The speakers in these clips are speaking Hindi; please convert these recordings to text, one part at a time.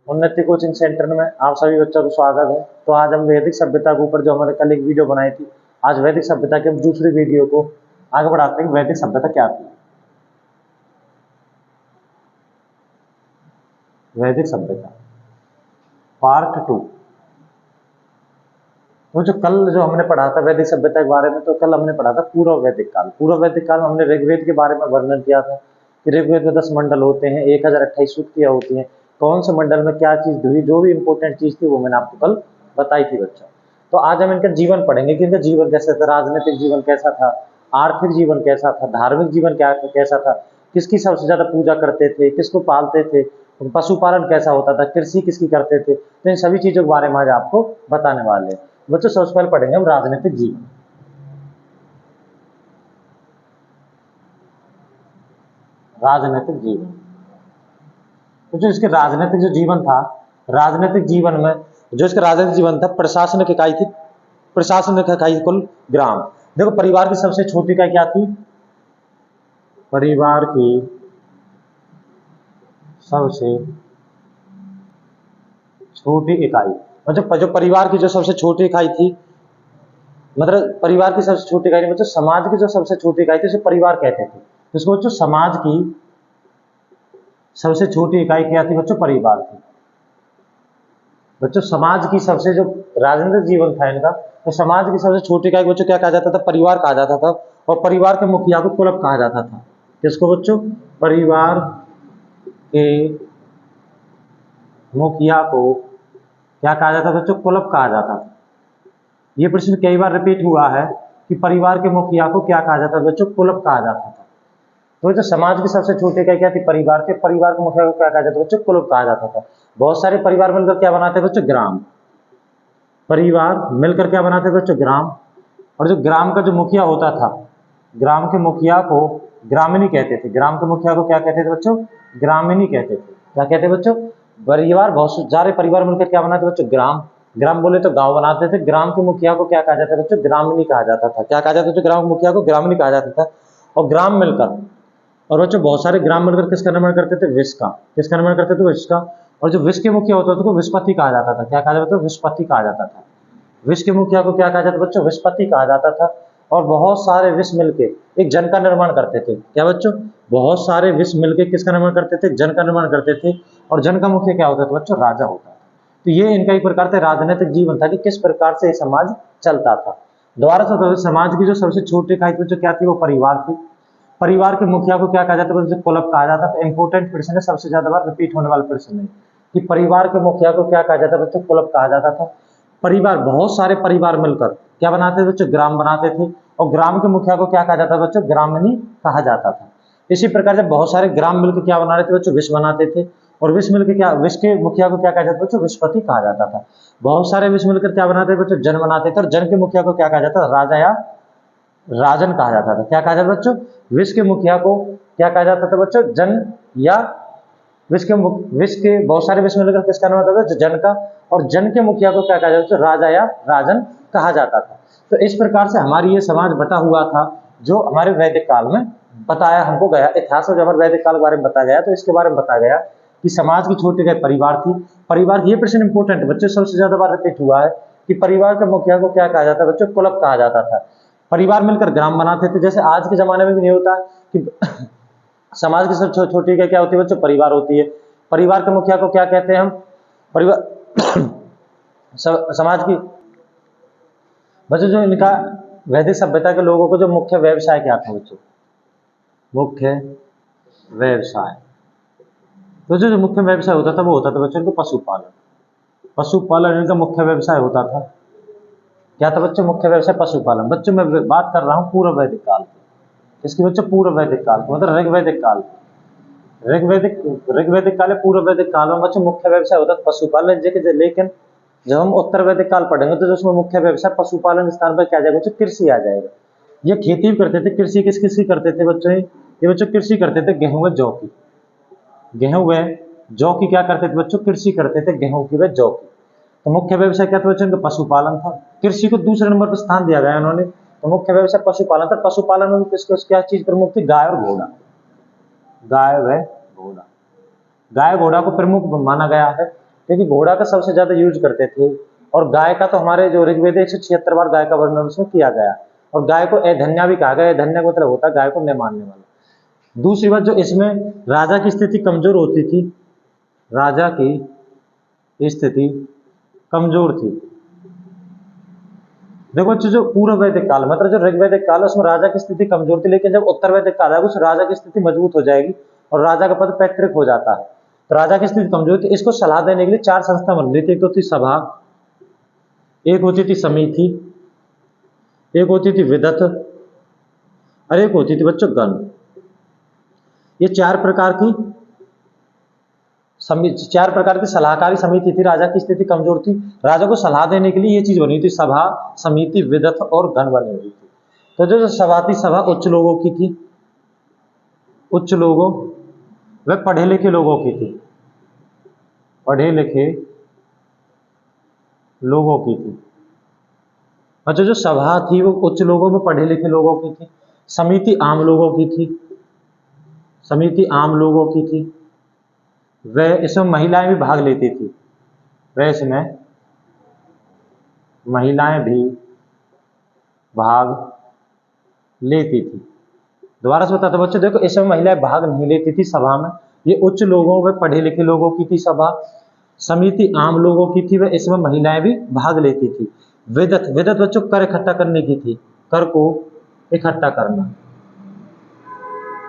उन्नति कोचिंग सेंटर में आप सभी बच्चों को स्वागत है। तो आज हम वैदिक सभ्यता के ऊपर जो हमारे कल एक वीडियो बनाई थी, आज वैदिक सभ्यता के दूसरी वीडियो को आगे बढ़ाते हैं। वैदिक सभ्यता क्या थी? वैदिक सभ्यता पार्ट 2। वो जो हमने पढ़ा था वैदिक सभ्यता के बारे में, तो कल हमने पढ़ा था पूर्व वैदिक काल। पूर्व वैदिक काल में हमने ऋग्वेद के बारे में वर्णन किया था कि ऋग्वेद में 10 मंडल होते हैं, 1028 सूक्तियां होती हैं, कौन से मंडल में क्या चीज हुई, जो भी इंपॉर्टेंट चीज थी वो मैंने आपको कल बताई थी बच्चों। तो आज हम इनका जीवन पढ़ेंगे कि इनका जीवन कैसा था, राजनीतिक जीवन कैसा था, आर्थिक जीवन कैसा था, धार्मिक जीवन कैसा था, किसकी सबसे ज्यादा पूजा करते थे, किसको पालते थे, पशुपालन कैसा होता था, कृषि किसकी करते थे। तो इन सभी चीजों के बारे में आज आपको बताने वाले हैं बच्चों। सबसे पहले पढ़ेंगे हम राजनीतिक जीवन। राजनीतिक जीवन तो जो इसके राजनीतिक जो जीवन था, राजनीतिक जीवन में जो इसका राजनीतिक जीवन था, प्रशासनिक इकाई थी, प्रशासनिक इकाई कुल ग्राम। देखो, परिवार की सबसे छोटी इकाई क्या थी? परिवार की सबसे छोटी इकाई, मतलब जो परिवार की जो सबसे छोटी इकाई थी, मतलब परिवार की सबसे छोटी इकाई, मतलब समाज की जो सबसे छोटी इकाई थी उसे परिवार कहते थे। इसको बच्चों समाज की सबसे छोटी इकाई क्या थी बच्चों? परिवार थी। बच्चों समाज की सबसे जो राजनीतिक जीवन था इनका, तो समाज की सबसे छोटी इकाई बच्चों क्या कहा जाता था? परिवार कहा जाता था। और परिवार के मुखिया को कुलप कहा जाता था। किसको बच्चों? परिवार के मुखिया को क्या कहा जाता था बच्चों? कुलप कहा जाता था। ये प्रश्न कई बार रिपीट हुआ है कि परिवार के मुखिया को क्या कहा जाता था बच्चों? कुलप कहा जाता था। तो जो समाज की सबसे छोटी इकाई क्या थी? परिवार के मुखिया को क्या कहा जाता था बच्चों? कुलप कहा जाता था। बहुत सारे परिवार मिलकर क्या बनाते हैं बच्चों? ग्राम। परिवार मिलकर क्या बनाते थे बच्चों? ग्राम। और जो ग्राम का जो मुखिया होता था, ग्राम के मुखिया को ग्रामीणी कहते थे। ग्राम के मुखिया को क्या कहते थे बच्चों? ग्रामीणी कहते थे। क्या कहते बच्चों? परिवार, बहुत सारे परिवार मिलकर क्या बनाते बच्चों? ग्राम। ग्राम बोले तो गांव बनाते थे। ग्राम के मुखिया को क्या कहा जाता था बच्चों? ग्रामीणी कहा जाता था। क्या कहा जाता था? ग्राम मुखिया को ग्रामीणी कहा जाता था। और ग्राम मिलकर, और बच्चों बहुत सारे ग्राम मिलकर किसका निर्माण करते थे? विष का। किसका निर्माण करते थे? विष का। और जो विष के मुखिया होता था उसको विषपति कहा जाता था। क्या कहा जाता था? विषपति कहा जाता था। विष के मुखिया को क्या कहा जाता था बच्चों? विषपति कहा जाता था। और बहुत सारे विष मिलके एक जन का निर्माण करते थे। क्या बच्चों? बहुत सारे विष मिलके किसका निर्माण करते थे? जन का निर्माण करते थे। और जन का मुखिया क्या होता था बच्चों? राजा होता था। तो ये इनका एक प्रकार से राजनीतिक जीवन था कि किस प्रकार से समाज चलता था। दोबारा से समाज की जो सबसे छोटी इकाई बच्चों क्या थी? वो परिवार थी। परिवार के मुखिया को क्या कहा जाता है? कुलप कहा जाता था। इंपोर्टेंट प्रश्न है, सबसे ज्यादा बार रिपीट होने वाला प्रश्न है कि परिवार के मुखिया को क्या कहा जाता है बच्चों? कुलप कहा जाता था। परिवार, बहुत सारे परिवार मिलकर क्या बनाते थे बच्चों? ग्राम बनाते थे। और ग्राम के मुखिया को क्या कहा जाता था बच्चों? ग्रामीणी कहा जाता था। इसी प्रकार से बहुत सारे ग्राम मिलकर क्या बना रहे थे बच्चों? विष बनाते थे। और विष मिलकर क्या, विष के मुखिया को क्या कहा जाता था बच्चों? विषपति कहा जाता था। बहुत सारे विष मिलकर क्या बनाते थे बच्चों? जन बनाते थे। और जन के मुखिया को क्या कहा जाता था? राजा या राजन कहा जाता था। क्या कहा जाता था बच्चों? विष के मुखिया को क्या कहा जाता था बच्चों? जन या विष के बहुत सारे विष मिलकर किसका नाम होता था? जन का। और जन के मुखिया को क्या कहा जाता था? राजा या राजन कहा जाता था। तो इस प्रकार से हमारी ये समाज बटा हुआ था, जो हमारे वैदिक काल में बताया हमको गया। इतिहास में जब हमारे वैदिक काल के बारे में बताया गया तो इसके बारे में बताया गया कि समाज की छोटी इकाई परिवार थी। परिवार, ये प्रश्न इंपोर्टेंट है बच्चों, सबसे ज्यादा बार रिपीट हुआ है कि परिवार के मुखिया को क्या कहा जाता है बच्चों? कुलप कहा जाता था। परिवार मिलकर ग्राम बनाते थे। जैसे आज के जमाने में भी नहीं होता कि समाज की सबसे छोटी इकाई क्या होती है बच्चों? परिवार होती है। परिवार के मुखिया को क्या कहते हैं हम? परिवार समाज की बच्चों, जो इनका वैदिक सभ्यता के लोगों को जो मुख्य व्यवसाय क्या था बच्चों? मुख्य व्यवसाय, तो जो मुख्य व्यवसाय होता था वो होता था बच्चों इनको पशुपालन। पशुपालन इनका मुख्य व्यवसाय होता था। क्या था बच्चों? मुख्य व्यवसाय पशुपालन। बच्चों मैं बात कर रहा हूँ पूर्व वैदिक काल की। इसकी बच्चों पूर्व वैदिक काल, मतलब ऋग्वैदिक काल। ऋग्वैदिक काल है, पूर्व वैदिक काल में बच्चों मुख्य व्यवसाय होता था पशुपालन। लेकिन जब हम उत्तर वैदिक काल पढ़ेंगे तो उसमें मुख्य व्यवसाय पशुपालन स्थान पर क्या आ जाएगा बच्चों? कृषि आ जाएगा। ये खेती भी करते थे। कृषि किस किस की करते थे बच्चों? ये बच्चों कृषि करते थे गेहूं व जौ की। गेहूं व जौ की क्या करते थे बच्चों? कृषि करते थे गेहूं की व जौ की। तो मुख्य व्यवसाय क्या था बच्चों? इनका पशुपालन था। कृषि को दूसरे नंबर पर स्थान दिया गया उन्होंने। तो मुख्य व्यवसाय पशुपालन था। पशुपालन में किसको क्या चीज प्रमुख थी? गाय और घोड़ा। गाय व घोड़ा, गाय घोड़ा को प्रमुख माना गया है। क्योंकि घोड़ा का सबसे ज्यादा यूज करते थे। और गाय का तो हमारे जो ऋग्वेद 176 बार गाय का वर्णन उसमें किया गया। और गाय को अधन्या भी कहा गया। अधन्या का मतलब होता है गाय को न मानने वाला। दूसरी बात, जो इसमें राजा की स्थिति कमजोर होती थी, राजा की स्थिति कमजोर थी। देखो बच्चों, जो पूर्व वैदिक काल मतलब जो ऋग्वैदिक काल है उसमें राजा की स्थिति कमजोर थी, लेकिन जब उत्तर वैदिक काल है उस राजा की स्थिति मजबूत हो जाएगी और राजा का पद पैतृक हो जाता है। तो राजा की स्थिति कमजोर थी, इसको सलाह देने के लिए 4 संस्था बन रही थी। एक तो थी सभा, एक होती थी समिति, एक होती थी विदत और एक होती थी बच्चों गण। ये 4 प्रकार की सलाहकारी समिति थी। राजा की स्थिति कमजोर थी, राजा को सलाह देने के लिए ये चीज बनी थी, सभा, समिति, विदत और गण बनी हुई थी। तो जो सभा थी, सभा उच्च लोगों की थी, उच्च लोगों व पढ़े लिखे लोगों की थी, पढ़े लिखे लोगों की थी। अच्छा, जो सभा थी वो उच्च लोगों में पढ़े लिखे लोगों की थी। समिति आम लोगों की थी, समिति आम लोगों की थी। वह इसमें महिलाएं भी भाग लेती थी, वह इसमें महिलाएं भी भाग लेती थी। दोबारा से बताते बच्चों, देखो इसमें महिलाएं भाग नहीं लेती थी सभा में। ये उच्च लोगों व पढ़े लिखे लोगों की थी सभा। समिति आम लोगों की थी, वह इसमें महिलाएं भी भाग लेती थी। विदत, विदत बच्चों कर इकट्ठा करने की थी, कर को इकट्ठा करना,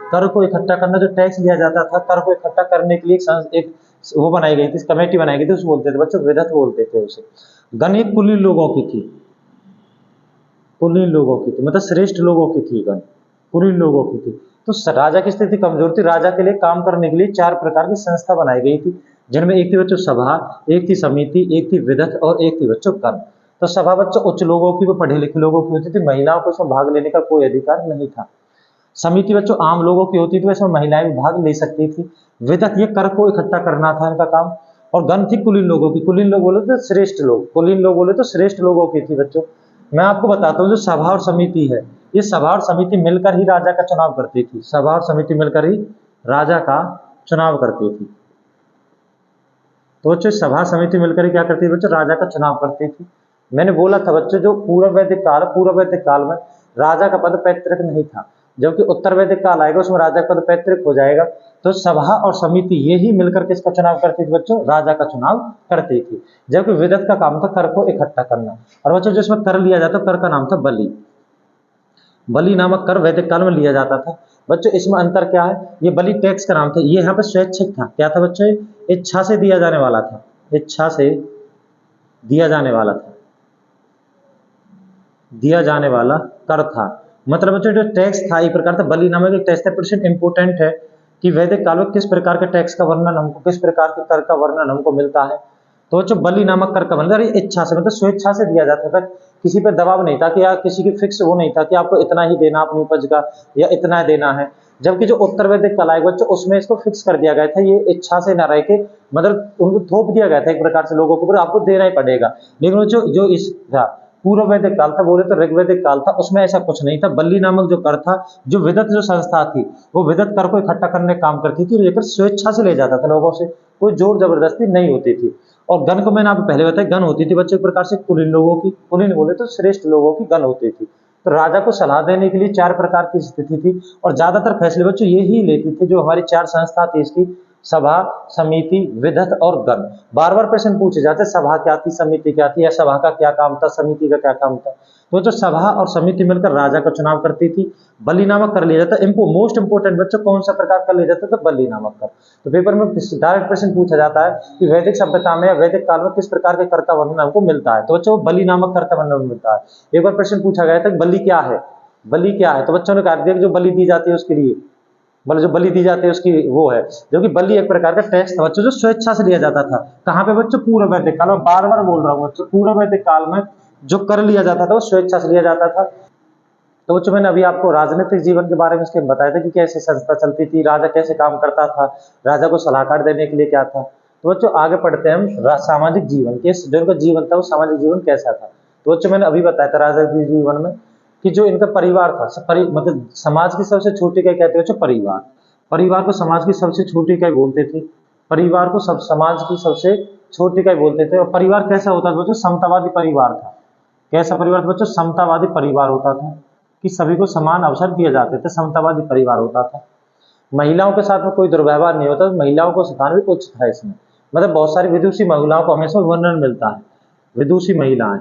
कर को इकट्ठा करना, जो टैक्स लिया जाता था कर को इकट्ठा करने के लिए एक वो बनाई गई थी, कमेटी बनाई गई थी, उसको बोलते थे बच्चों विदत बोलते थे उसे। गण एक कुलीन लोगों की थी, कुलीन लोगों की थी मतलब श्रेष्ठ लोगों की थी गण, कुलीन लोगों की थी। तो राजा की स्थिति कमजोर थी, राजा के लिए काम करने के लिए 4 प्रकार की संस्था बनाई गई थी, जिनमें एक थी बच्चों सभा, एक थी समिति, एक थी विदत और एक थी बच्चों गण। तो सभा बच्चों उच्च लोगों की, वो पढ़े लिखे लोगों की होती थी, महिलाओं को इसमें भाग लेने का कोई अधिकार नहीं था। समिति बच्चों आम लोगों की होती थी, इसमें महिलाएं भी भाग ले सकती थी। विदत ये कर को इकट्ठा करना था इनका काम। और गण थी कुलीन लोगों की, कुलीन लोग बोले तो श्रेष्ठ लोग, कुलीन लोग बोले तो श्रेष्ठ लोगों की थी। बच्चों मैं आपको बताता हूँ, जो सभा और समिति है, ये सभा और समिति मिलकर ही राजा का चुनाव करती थी, सभा और समिति मिलकर ही राजा का चुनाव करती थी। तो बच्चों सभा समिति मिलकर क्या करती थी बच्चों, राजा का चुनाव करती थी। मैंने बोला था बच्चों, जो पूर्व वैदिक काल में राजा का पद पैतृक नहीं था, जबकि उत्तर वैदिक काल आएगा उसमें राजा का पद पैतृक हो जाएगा। तो सभा और समिति ये ही मिलकर किसका चुनाव करती थी बच्चों, राजा का चुनाव करती थी। जबकि विदत का काम था कर को इकट्ठा करना। और बच्चों जिसमें कर लिया जाता, कर का नाम था बलि, बलि नामक कर वैदिक काल में लिया जाता था। बच्चों इसमें अंतर क्या है, ये बलि टैक्स का नाम था, ये यहाँ पर स्वैच्छिक था। क्या था बच्चों, इच्छा से दिया जाने वाला था, इच्छा से दिया जाने वाला था, दिया जाने वाला कर था। मतलब बच्चों जो टैक्स था एक प्रकार था, बलि नामक एक टैक्स था। पर्सेंट इंपोर्टेंट है कि वैदिक काल में किस प्रकार के टैक्स का वर्णन हमको, किस प्रकार के कर का वर्णन हमको मिलता है। तो बच्चों बलि नामक कर का वर्णन इच्छा से मतलब स्वेच्छा से दिया जाता था, किसी पर दबाव नहीं था कि यार किसी की फिक्स वो नहीं था कि आपको इतना ही देना अपनी उपज का या इतना देना है। जबकि जो उत्तर वैदिक काल आएगा बच्चों उसमें इसको फिक्स कर दिया गया था, ये इच्छा से न रह के मतलब उनको थोप दिया गया था एक प्रकार से लोगों को, आपको देना ही पड़ेगा। लेकिन जो इस पूर्व वैदिक काल था, बोले तो ऋग्वैदिक काल था, उसमें ऐसा कुछ नहीं था। बलि नामक जो कर था, जो विदत जो संस्था थी वो विदत कर को इकट्ठा करने का काम करती थी, लेकर स्वेच्छा से ले जाता था लोगों से, कोई जोर जबरदस्ती नहीं होती थी। और गण को मैंने आपको पहले बताया, गण होती थी बच्चों एक प्रकार से कुलीन लोगों की, कुलीन बोले तो श्रेष्ठ लोगों की गण होती थी। तो राजा को सलाह देने के लिए 4 प्रकार की स्थिति थी और ज्यादातर फैसले बच्चों ये ही लेती थी, जो हमारी 4 संस्था थी इसकी, सभा, समिति, विदत और गण। बार बार प्रश्न पूछे जाते, सभा क्या थी, समिति क्या थी, या सभा का क्या काम था, समिति का क्या काम था। तो जो सभा और समिति मिलकर राजा का चुनाव करती थी। बलि नामक कर लिया जाता, मोस्ट इंपोर्टेंट बच्चों कौन सा प्रकार कर लिया जाता था, बलि नामक कर। तो पेपर में डायरेक्ट प्रश्न पूछा जाता है कि वैदिक सभ्यता में या वैदिक काल में किस प्रकार के कर का वर्णन हमको मिलता है, तो बच्चों बलि नामक कर का वर्णन मिलता है। एक बार प्रश्न पूछा गया था बलि क्या है, बलि क्या है, तो बच्चों ने कहा दिया जो बलि दी जाती है उसके लिए, मतलब जो बलि दी जाती है उसकी वो है, जो कि बलि एक प्रकार का टैक्स था बच्चों, जो स्वेच्छा से लिया जाता था। कहाँ पे बच्चों, पूर्व वैदिक काल में, बार बार बोल रहा हूँ बच्चों, पूर्व वैदिक काल में जो कर लिया जाता था वो स्वेच्छा से लिया जाता था। तो बच्चों मैंने अभी आपको राजनीतिक जीवन के बारे में इसके बताया था कि कैसे संस्था चलती थी, राजा कैसे काम करता था, राजा को सलाहकार देने के लिए क्या था। तो बच्चों आगे पढ़ते हैं हम सामाजिक जीवन के, जो इनका जीवन था वो सामाजिक जीवन कैसा था। तो बच्चों मैंने अभी बताया था राजनीतिक जीवन में कि जो इनका परिवार था, मतलब समाज की सबसे छोटी इकाई कहते हैं परिवार, परिवार को समाज की सबसे छोटी इकाई बोलते थे, परिवार को सब समाज की सबसे छोटी का ही बोलते थे। और परिवार कैसा होता था बच्चों? समतावादी परिवार था। कैसा परिवार था बच्चों? समतावादी परिवार होता था कि सभी को समान अवसर दिए जाते थे, समतावादी परिवार होता था। महिलाओं के साथ में कोई दुर्व्यवहार नहीं होता, महिलाओं को सिखाना भी उचित है इसमें। मतलब बहुत सारी विदुषी महिलाओं को हमेशा वर्णन मिलता है, विदुषी महिलाएं,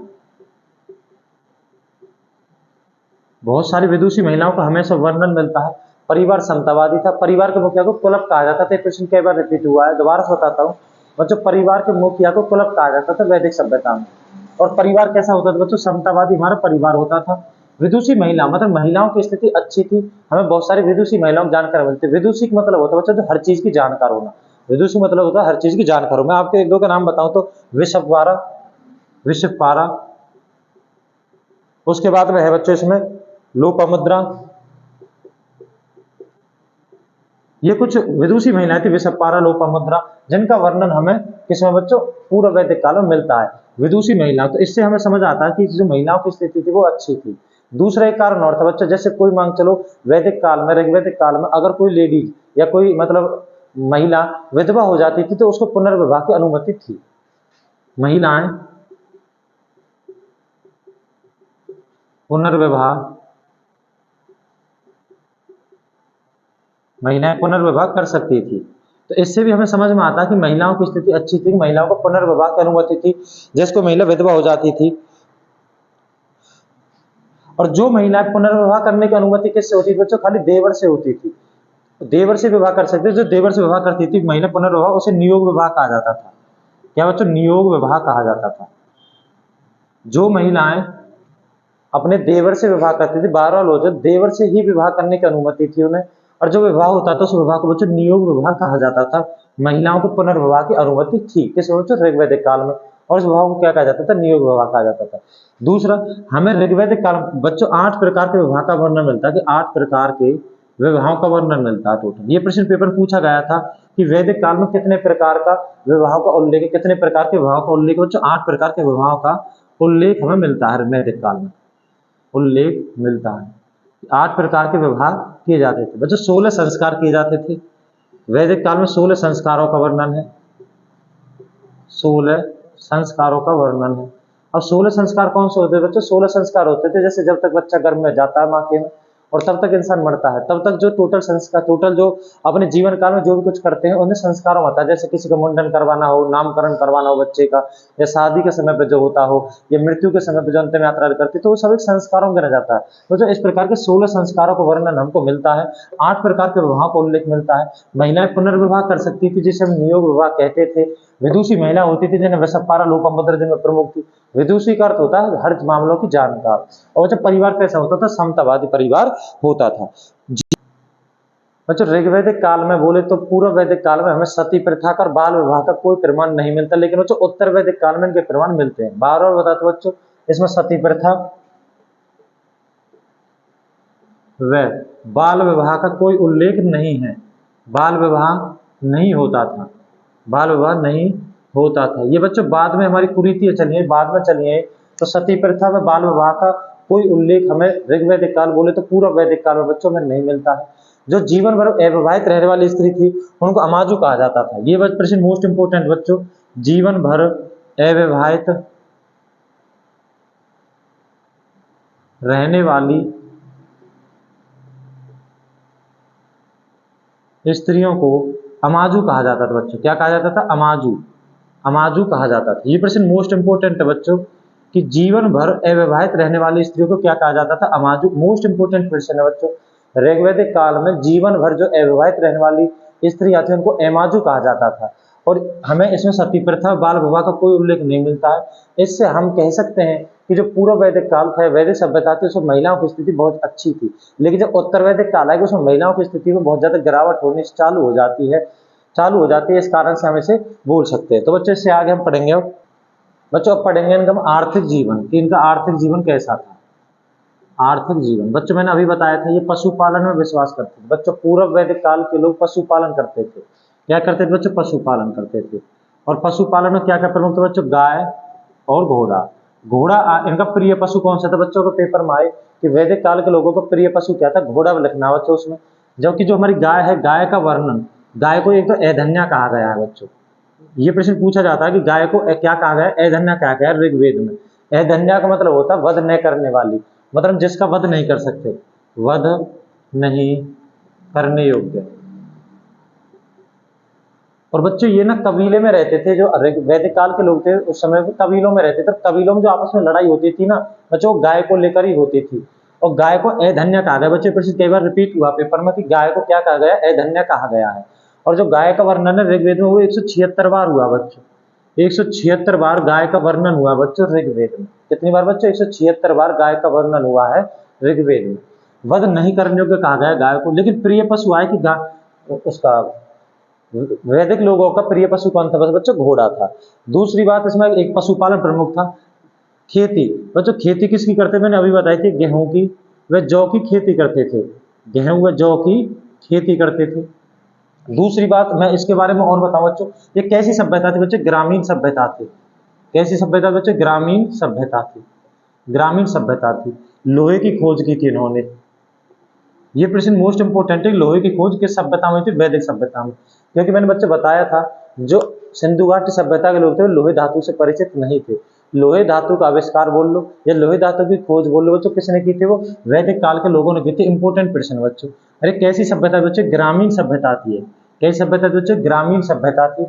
बहुत सारी विदुषी महिलाओं को हमेशा वर्णन मिलता है। परिवार समतावादी था। परिवार के मुखिया को कुलप कहा जाता था। प्रश्न कई बार रिपीट हुआ है, दोबारा से बताता हूँ बच्चों। परिवार के मुखिया को कुलप कहा जाता था वैदिक सभ्यता में। और परिवार कैसा होता था बच्चों? समतावादी हमारा परिवार होता था। विदुषी महिला मतलब महिलाओं की स्थिति अच्छी थी। हमें बहुत सारी विदुषी महिलाओं की जानकारी मिलती है। विदुषी का मतलब होता है बच्चों जो हर चीज की जानकार होना। विदुषी मतलब होता है हर चीज की जानकार हो। मैं आपको एक दो का नाम बताऊं तो विषपारा, विषपारा, उसके बाद में है बच्चों इसमें लोपामुद्रा। ये कुछ विदुषी महिलाएं थी, विषपारा, लोपामुद्रा, जिनका वर्णन हमें किसमें बच्चों? पूर्व वैदिक काल में मिलता है, विदुषी महिला। तो इससे हमें समझ आता है कि जो महिलाओं की स्थिति थी वो अच्छी थी। दूसरा एक कारण और था बच्चों, जैसे कोई मान चलो वैदिक काल में, ऋग्वैदिक काल में अगर कोई लेडीज या कोई मतलब महिला विधवा हो जाती थी तो उसको पुनर्विवाह की अनुमति थी। महिलाएं पुनर्विवाह, महिलाएं पुनर्विवाह कर सकती थी। तो इससे भी हमें समझ में आता है कि महिलाओं की स्थिति अच्छी थी, महिलाओं को पुनर्विवाह की अनुमति थी। जैसे कोई महिला विधवा हो जाती थी, और जो महिलाएं पुनर्विवाह करने की अनुमति किससे होती थी बच्चों? खाली देवर से होती थी। देवर से विवाह कर सकते, जो देवर से विवाह करती थी महिला पुनर्विवाह, उसे नियोग विवाह कहा जाता था। क्या बच्चों? नियोग विवाह कहा जाता था। जो महिलाएं अपने देवर से विवाह करती थी, 12 लोग देवर से ही विवाह करने की अनुमति थी उन्हें, और जो विवाह होता था उस विवाह को बच्चों नियोग विवाह कहा जाता था। महिलाओं को पुनर्विवाह की अनुमति थी किस बच्चों? ऋग्वैदिक काल में। और उस विवाह को क्या कहा जाता था? नियोग विवाह कहा जाता था। दूसरा, हमें ऋग्वैदिक काल बच्चों 8 प्रकार के विवाह का वर्णन मिलता है कि 8 प्रकार के विवाहों का वर्णन मिलता है टोटल। ये प्रश्न पेपर पूछा गया था कि वैदिक काल में कितने प्रकार का विवाह का उल्लेख, कितने प्रकार के विवाह का उल्लेख बच्चों? 8 प्रकार के विवाहों का उल्लेख हमें मिलता है वैदिक काल में, उल्लेख मिलता है। 8 प्रकार के विवाह किए जाते थे बच्चों। 16 संस्कार किए जाते थे वैदिक काल में। 16 संस्कारों का वर्णन है, 16 संस्कारों का वर्णन है। और 16 संस्कार कौन से होते थे बच्चों? 16 संस्कार होते थे जैसे जब तक बच्चा गर्भ में जाता है माँ के में, और तब तक इंसान मरता है, तब तक जो टोटल संस्कार, टोटल जो अपने जीवन काल में जो भी कुछ करते हैं उन्हें संस्कारों में आता है। जैसे किसी का मुंडन करवाना हो, नामकरण करवाना हो बच्चे का, या शादी के समय पे जो होता हो, या मृत्यु के समय पे जो अंतिम यात्रा करती, तो वो सब एक संस्कारों में गिना जाता है। तो जो इस प्रकार के 16 संस्कारों का वर्णन हमको मिलता है। 8 प्रकार के विवाह का उल्लेख मिलता है। महिलाएं पुनर्विवाह कर सकती थी जिसे हम नियोग विवाह कहते थे। विदुषी महिला होती थी जिन्हें विषपारा, लोपामुद्रा जिनमें प्रमुख थी। विदुषी का अर्थ होता है हर मामलों की जानकार। और जब परिवार कैसा होता था? समतावादी परिवार होता था। बच्चों ऋग्वैदिक काल में बोले तो पूर्व वैदिक काल में हमें सती प्रथा का और बाल विवाह का कोई प्रमाण नहीं मिलता, लेकिन बच्चों उत्तर वैदिक काल में इनके प्रमाण मिलते हैं। बार बार बताते बच्चों, इसमें सती प्रथा व बाल विवाह का कोई उल्लेख नहीं है। बाल विवाह नहीं होता था, बाल विवाह नहीं होता था। ये बच्चों बाद में हमारी कुरीतियां चली है, बाद में चली है। तो सती प्रथा में बाल विवाह का कोई उल्लेख हमें ऋग्वैदिक काल बोले तो पूर्व वैदिक काल में बच्चों में नहीं मिलता है। जो जीवन भर अविवाहित रहने वाली स्त्री थी उनको अमाजु कहा जाता था। ये प्रश्न मोस्ट इंपोर्टेंट बच्चों, जीवन भर अविवाहित रहने वाली स्त्रियों को अमाजु कहा जाता था बच्चों। क्या कहा जाता था? अमाजु, अमाजु कहा जाता था। ये प्रश्न मोस्ट इंपोर्टेंट है बच्चों कि जीवन भर अविवाहित रहने वाली स्त्रियों को क्या कहा जाता था? अमाजु। मोस्ट इंपोर्टेंट प्रश्न है बच्चों। ऋग्वैदिक काल में जीवन भर जो अविवाहित रहने वाली स्त्री आती है उनको अमाजु कहा जाता था। और हमें इसमें सती प्रथा, बाल विवाह का कोई उल्लेख नहीं मिलता है। इससे हम कह सकते हैं कि जो पूर्व वैदिक काल था, वैदिक सभ्यता थी, उसमें महिलाओं की स्थिति बहुत अच्छी थी। लेकिन जो उत्तर वैदिक काल है उसमें महिलाओं की स्थिति में बहुत ज्यादा गिरावट होनी चालू हो जाती है, चालू हो जाती है। इस कारण से हम इसे बोल सकते हैं। तो बच्चों इससे आगे हम पढ़ेंगे। बच्चों अब पढ़ेंगे इनका आर्थिक जीवन, कि इनका आर्थिक जीवन कैसा था। आर्थिक जीवन बच्चों मैंने अभी बताया था, ये पशुपालन में विश्वास करते थे। बच्चों पूर्व वैदिक काल के लोग पशुपालन करते थे। क्या करते थे बच्चों? पशुपालन करते थे। और पशुपालन में क्या क्या प्रमुख था बच्चों? गाय और घोड़ा। घोड़ा इनका प्रिय पशु कौन सा था बच्चों? को पेपर में आए कि वैदिक काल के लोगों का प्रिय पशु क्या था? घोड़ा लिखना बच्चों उसमें। जबकि जो हमारी गाय है, गाय का वर्णन, गाय को एक तो ऐधन्या कहा गया है बच्चों। ये प्रश्न पूछा जाता है कि गाय को क्या कहा गया, एधन्या क्या गया ऋग्वेद में। एधन्या का मतलब होता है वध न करने वाली, मतलब जिसका वध नहीं कर सकते, वध नहीं करने योग्य। और बच्चों ये ना कबीले में रहते थे, जो वैदिक काल के लोग थे उस समय कबीलों में रहते थे। कबीलों में जो आपस में लड़ाई होती थी ना बच्चों, वो गाय को लेकर ही होती थी। और गाय को एधन्य कहा गया। बच्चों प्रश्न कई बार रिपीट हुआ पेपर में कि गाय को क्या कहा गया, एधन्य कहा गया है। और जो गाय का वर्णन है ऋग्वेद में वो 176 बार हुआ बच्चों, 176 बार गाय का वर्णन हुआ बच्चों ऋग्वेद में। कितनी बार बच्चों, 176 बार गाय का वर्णन हुआ है ऋग्वेद में। वध नहीं करने योग्य कहा गया गाय को। लेकिन प्रिय पशु आए कि उसका वैदिक लोगों का प्रिय पशु कौन था, बस बच्चों घोड़ा था। दूसरी बात इसमें एक पशुपालन प्रमुख था, खेती। बच्चों खेती किसकी करते थे, मैंने अभी बताई थी, गेहूं की व जौ की खेती करते थे, गेहूं व जौ की खेती करते थे। दूसरी बात मैं इसके बारे में और बताऊं बच्चों, ये कैसी सभ्यता थी बच्चों, ग्रामीण सभ्यता थी। कैसी सभ्यता बच्चों, ग्रामीण सभ्यता थी, ग्रामीण सभ्यता थी। लोहे की खोज की थी इन्होंने। ये प्रश्न मोस्ट इंपोर्टेंट है, लोहे की खोज किस सभ्यता में थी, वैदिक सभ्यता में। क्योंकि मैंने बच्चे बताया था जो सिंधु घाटी सभ्यता के लोग थे वो लोहे धातु से परिचित नहीं थे। लोहे धातु का आविष्कार बोल लो या लोहे धातु की खोज बोल लो बच्चों, किसने की थी, वो वैदिक काल के लोगों ने की थी। इंपोर्टेंट प्रश्न बच्चों। अरे कैसी सभ्यता बच्चों, ग्रामीण सभ्यता थी। कैसी सभ्यता बच्चों, ग्रामीण सभ्यता थी।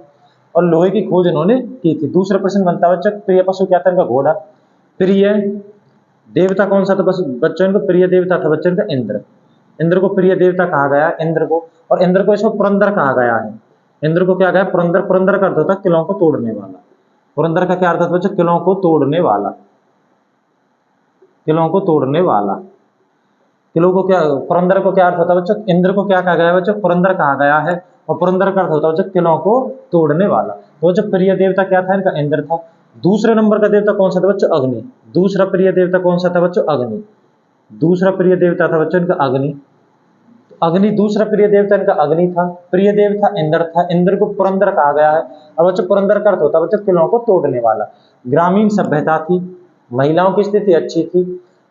और लोहे की खोज इन्होंने की थी। दूसरा प्रश्न बनता है बच्चों, प्रिय पशु क्या था इनका, घोड़ा। प्रिय देवता कौन सा था बच्चों, इनका प्रिय देवता था बच्चों इनका इंद्र। इंद्र को प्रिय देवता कहा गया इंद्र को। और इंद्र को इसको पुरंदर कहा गया है। इंद्र को क्या गया, पुरंदर। पुरंदर का अर्थ होता है किलों को तोड़ने वाला। पुरंदर का क्या अर्थ होता है बच्चों, किलों को तोड़ने वाला, किलों को तोड़ने वाला। किलो को क्या, पुरंदर को क्या अर्थ होता है बच्चों, इंद्र को क्या कहा गया है बच्चों, पुरंदर कहा गया है। और पुरंदर का अर्थ होता है बच्चों किलों को तोड़ने वाला। तो जो प्रिय देवता क्या था इनका, इंद्र था। दूसरे नंबर का देवता कौन सा था बच्चों, अग्नि। दूसरा प्रिय देवता कौन सा था बच्चों, अग्नि। दूसरा प्रिय देवता था बच्चों इनका अग्नि। अग्नि दूसरा प्रिय देवता इनका अग्नि था। प्रिय देवता इंद्र था। इंद्र को पुरंदर कहा गया है। और बच्चों पुरंदर का अर्थ होता है बच्चों किलों को तोड़ने वाला। ग्रामीण सभ्यता थी, महिलाओं की स्थिति अच्छी थी,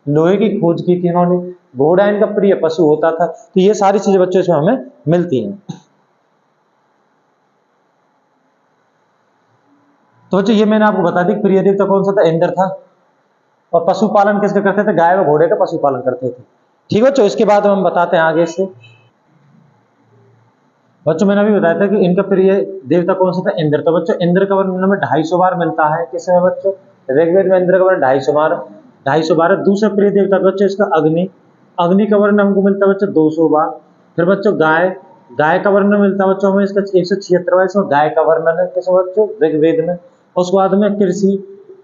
लोहे की खोज की थी इन्होंने, घोड़ा इनका प्रिय पशु होता था। तो ये सारी चीजें बच्चों इसमें हमें मिलती हैं। तो बच्चों ये मैंने आपको बता दी प्रिय देवता कौन सा था, इंद्र था। और पशुपालन किसका करते थे, गाय व घोड़े का पशुपालन करते थे। ठीक बच्चों, इसके बाद हम बताते हैं आगे से। बच्चों मैंने अभी बताया था कि इनका प्रिय देवता कौन सा था, इंद्र। तो बच्चों इंद्र का वर्णन में 250 बार मिलता है। किसमें बच्चों, ऋग्वेद में इंद्र का वर्णन 250 बार, 250 बार। दूसरा प्रिय देवता बच्चों इसका अग्नि। अग्नि का वर्णन हमको मिलता है बच्चों 200 बार। फिर बच्चों गाय, गाय का वर्णन मिलता है बच्चों हमें इसका 176 बार। इसमें गाय का वर्णन है किसमें बच्चों, ऋग्वेद में। उसके बाद में कृषि,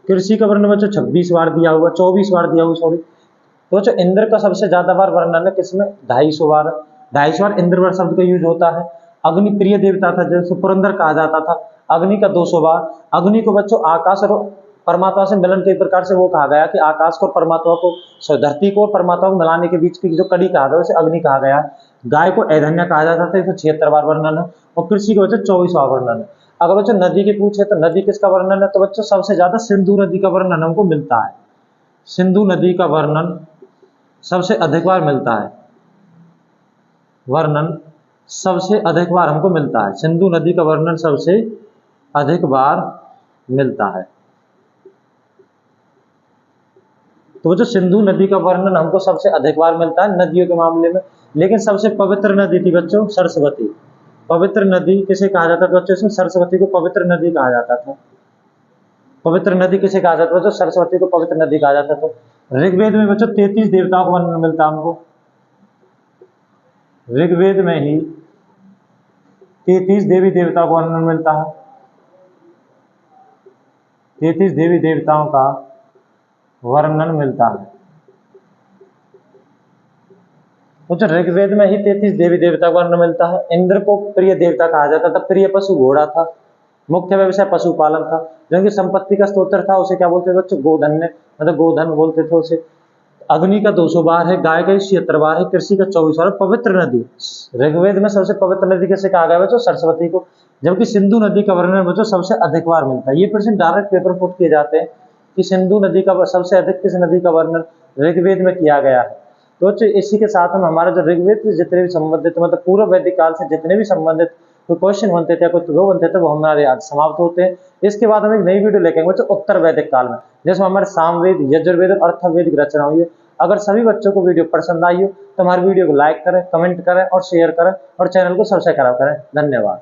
कृषि का वर्णन बच्चों 26 बार दिया हुआ, 24 बार दिया हुआ सॉरी। तो बच्चों इंद्र का सबसे ज्यादा बार वर्णन है किसमें, 250 बार। 250 बार इंद्र शब्द का यूज होता है। अग्नि प्रिय देवता था जैसे पुरंदर कहा जाता था, अग्नि का 200 बार। अग्नि को बच्चों आकाश और परमात्मा से मिलन के प्रकार से वो कहा गया कि आकाश को और परमात्मा को, धरती को और परमात्मा को मिलाने के बीच की जो कड़ी कहा गया उसे अग्नि कहा गया। गाय को एधन्य कहा जाता था, 176 बार वर्णन है। और कृषि के बच्चों 24 बार वर्णन है। अगर बच्चों नदी की पूछे तो नदी किसका वर्णन है, तो बच्चों सबसे ज्यादा सिंधु नदी का वर्णन हमको मिलता है। सिंधु नदी का वर्णन सबसे अधिक बार मिलता है, वर्णन सबसे अधिक बार हमको मिलता है। सिंधु नदी का वर्णन सबसे अधिक बार मिलता है। तो जो सिंधु नदी का वर्णन हमको सबसे अधिक बार मिलता है नदियों के मामले में। लेकिन सबसे पवित्र नदी थी बच्चों सरस्वती। पवित्र नदी किसे कहा जाता था बच्चों, इसमें सरस्वती को पवित्र नदी कहा जाता था। पवित्र नदी किसे कहा जाता था बच्चों, सरस्वती को पवित्र नदी कहा जाता था। ऋग्वेद में बच्चों 33 देवताओं का वर्णन मिलता है हमको। ऋग्वेद में ही 33 देवी देवताओं का वर्णन मिलता है। 33 देवी देवताओं का वर्णन मिलता है। तो ऋग्वेद में ही 33 देवी देवता का वर्णन मिलता है। इंद्र को प्रिय देवता कहा जाता था। प्रिय पशु घोड़ा था। मुख्य व्यवसाय पशुपालन था। जो कि संपत्ति का स्तोत्र था उसे क्या बोलते थे बच्चों, गोधन्य, मतलब गोधन बोलते थे उसे। अग्नि का 200 बार है, गाय का 76 बार है, कृषि का 24 बार। पवित्र नदी, ऋग्वेद में सबसे पवित्र नदी किसे कहा गया बच्चों, सरस्वती को। जबकि सिंधु नदी का वर्णन बच्चों सबसे अधिक बार मिलता है। ये प्रश्न डायरेक्ट पेपर पुट किए जाते हैं कि सिंधु नदी का सबसे अधिक किस नदी का वर्णन ऋग्वेद में किया गया है। तो बच्चों इसी के साथ हम हमारा जो ऋग्वेद से जितने भी संबंधित, मतलब पूर्व वैदिक काल से जितने भी संबंधित कोई क्वेश्चन बनते थे, कोई वो बनते थे, वो हमारे आज समाप्त होते हैं। इसके बाद हम एक नई वीडियो लेके आएंगे बच्चों उत्तर वैदिक काल में, जैसे हमारे सामवेद, यजुर्वेद और अर्थवैदिक रचना हुई है। अगर सभी बच्चों को वीडियो पसंद आई हो तो हमारी वीडियो को लाइक करें, कमेंट करें और शेयर करें और चैनल को सब्सक्राइब करें। धन्यवाद।